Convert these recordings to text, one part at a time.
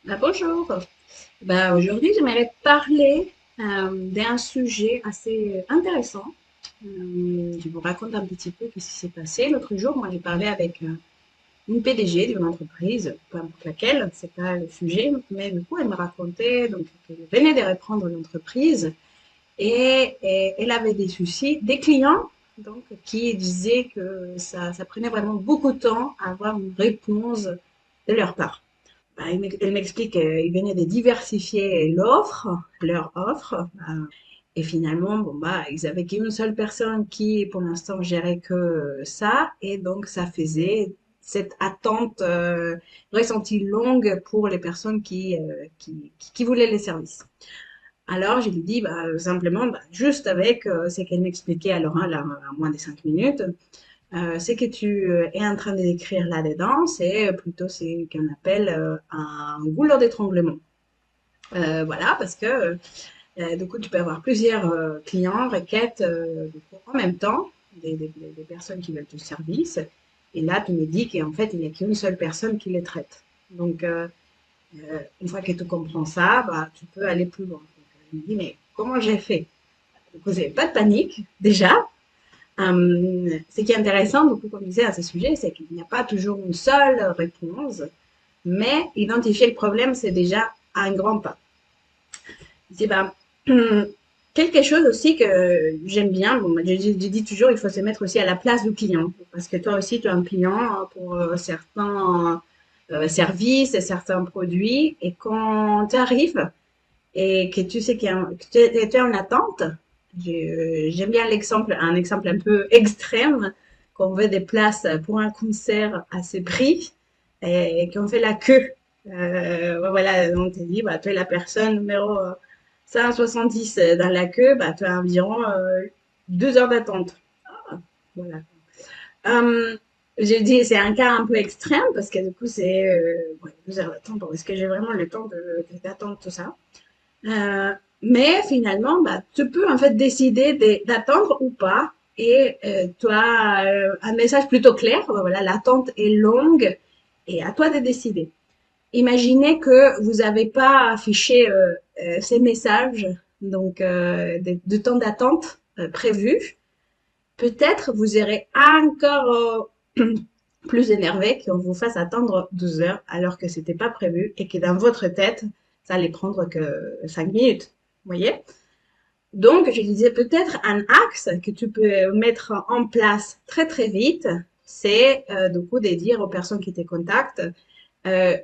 Bonjour. Aujourd'hui, j'aimerais parler d'un sujet assez intéressant. Je vous raconte un petit peu ce qui s'est passé. L'autre jour, moi, j'ai parlé avec une PDG d'une entreprise, peu importe laquelle, c'est pas le sujet, mais du coup, elle me racontait donc qu'elle venait de reprendre l'entreprise et elle avait des soucis, des clients donc qui disaient que ça prenait vraiment beaucoup de temps à avoir une réponse de leur part. Elle m'explique qu'ils venaient de diversifier leur offre. Et finalement, bon, ils avaient qu'une seule personne qui, pour l'instant, gérait que ça. Et donc, ça faisait cette attente ressentie longue pour les personnes qui voulaient les services. Alors, je lui dis, simplement, juste avec ce qu'elle m'expliquait à l'oral à moins de 5 minutes, ce que tu es en train de décrire là-dedans, c'est plutôt ce qu'on appelle un goulot d'étranglement. Voilà, parce que du coup, tu peux avoir plusieurs clients, requêtes du coup, en même temps, des personnes qui veulent ton service. Et là, tu me dis qu'en fait, il n'y a qu'une seule personne qui les traite. Donc, une fois que tu comprends ça, tu peux aller plus loin. Donc, je me dis, mais comment j'ai fait? Du coup, vous pas de panique, déjà. Ce qui est intéressant, beaucoup comme je disais à ce sujet, c'est qu'il n'y a pas toujours une seule réponse, mais identifier le problème, c'est déjà un grand pas. C'est quelque chose aussi que j'aime bien. Bon, je dis toujours, il faut se mettre aussi à la place du client, parce que toi aussi, tu es un client pour certains services et certains produits, et quand tu arrives et que tu sais que tu es en attente. J'aime bien un exemple un peu extrême, qu'on veut des places pour un concert à ce prix et qu'on fait la queue. Voilà, on te dit, tu es la personne numéro 170 dans la queue, tu as environ 2 heures d'attente. Ah, voilà. Euh, j'ai dit, c'est un cas un peu extrême parce que du coup, c'est 2 heures d'attente. Est-ce que j'ai vraiment le temps d'attendre tout ça? Euh, mais finalement, tu peux en fait décider d'attendre ou pas. Et tu as un message plutôt clair. Voilà, l'attente est longue et à toi de décider. Imaginez que vous n'avez pas affiché ces messages donc de temps d'attente prévu. Peut-être vous serez encore plus énervé qu'on vous fasse attendre 12 heures alors que c'était pas prévu et que dans votre tête, ça allait prendre que 5 minutes. Vous voyez? Donc, je disais peut-être un axe que tu peux mettre en place très très vite, c'est du coup de dire aux personnes qui te contactent, euh,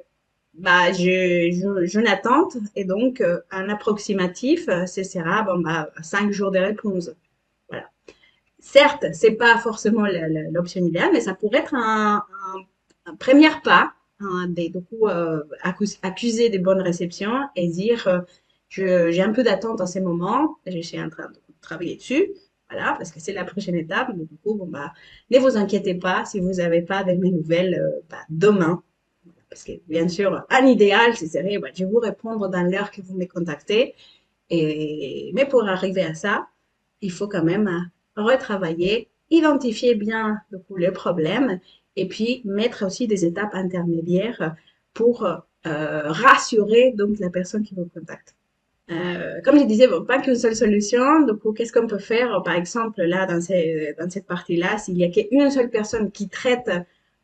je n'attente et donc un approximatif, ce sera 5 jours de réponse. Voilà. Certes, c'est pas forcément l'option idéale, mais ça pourrait être un premier pas, du coup, accuser des bonnes réceptions et dire j'ai un peu d'attente en ces moments, je suis en train de travailler dessus, voilà, parce que c'est la prochaine étape. Mais du coup, ne vous inquiétez pas si vous n'avez pas de mes nouvelles demain. Parce que bien sûr, un idéal, ce serait je vais vous répondre dans l'heure que vous me contactez. Mais pour arriver à ça, il faut quand même retravailler, identifier bien du coup, le problème et puis mettre aussi des étapes intermédiaires pour rassurer donc la personne qui vous contacte. Comme je disais, bon, pas qu'une seule solution. Donc, qu'est-ce qu'on peut faire? Par exemple, là, dans cette partie-là, s'il y a qu'une seule personne qui traite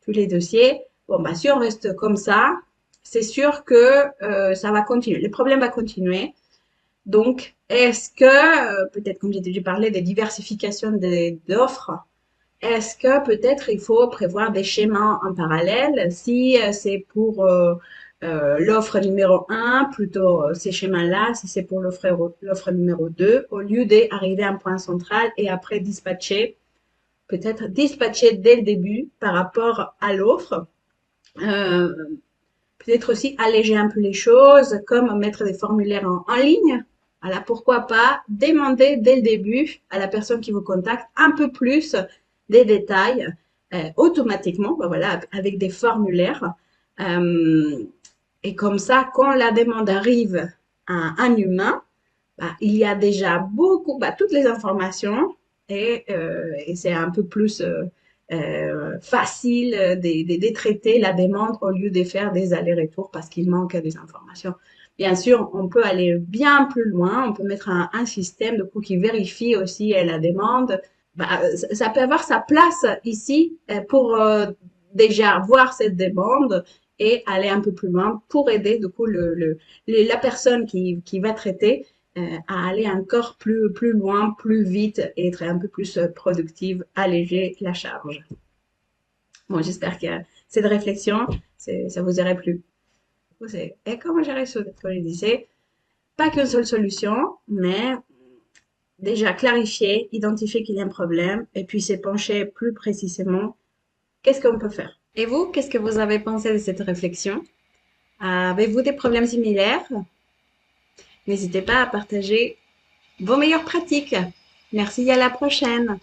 tous les dossiers, bon, si on reste comme ça, c'est sûr que ça va continuer. Le problème va continuer. Donc, est-ce que, peut-être comme j'ai déjà parlé des diversifications d'offres, est-ce que peut-être il faut prévoir des schémas en parallèle si c'est pour l'offre numéro un, plutôt ces schémas-là, si c'est pour l'offre numéro 2, au lieu d'arriver à un point central et après dispatcher, peut-être dispatcher dès le début par rapport à l'offre. Euh, Peut-être aussi alléger un peu les choses, comme mettre des formulaires en ligne. Voilà, pourquoi pas demander dès le début à la personne qui vous contacte un peu plus des détails automatiquement, voilà, avec des formulaires. Euh, et comme ça, quand la demande arrive à un humain, il y a déjà toutes les informations et c'est un peu plus facile de traiter la demande au lieu de faire des allers-retours parce qu'il manque des informations. Bien sûr, on peut aller bien plus loin, on peut mettre un système de coup qui vérifie aussi la demande. Bah, ça peut avoir sa place ici pour déjà voir cette demande et aller un peu plus loin pour aider du coup la personne qui va traiter à aller encore plus loin, plus vite et être un peu plus productive, alléger la charge. Bon, j'espère que cette réflexion, ça vous aurait plu. Et comment gérer ce que je disais? Pas qu'une seule solution, mais déjà clarifier, identifier qu'il y a un problème et puis s'épancher plus précisément. Qu'est-ce qu'on peut faire? Et vous, qu'est-ce que vous avez pensé de cette réflexion? Avez-vous des problèmes similaires? N'hésitez pas à partager vos meilleures pratiques. Merci, à la prochaine.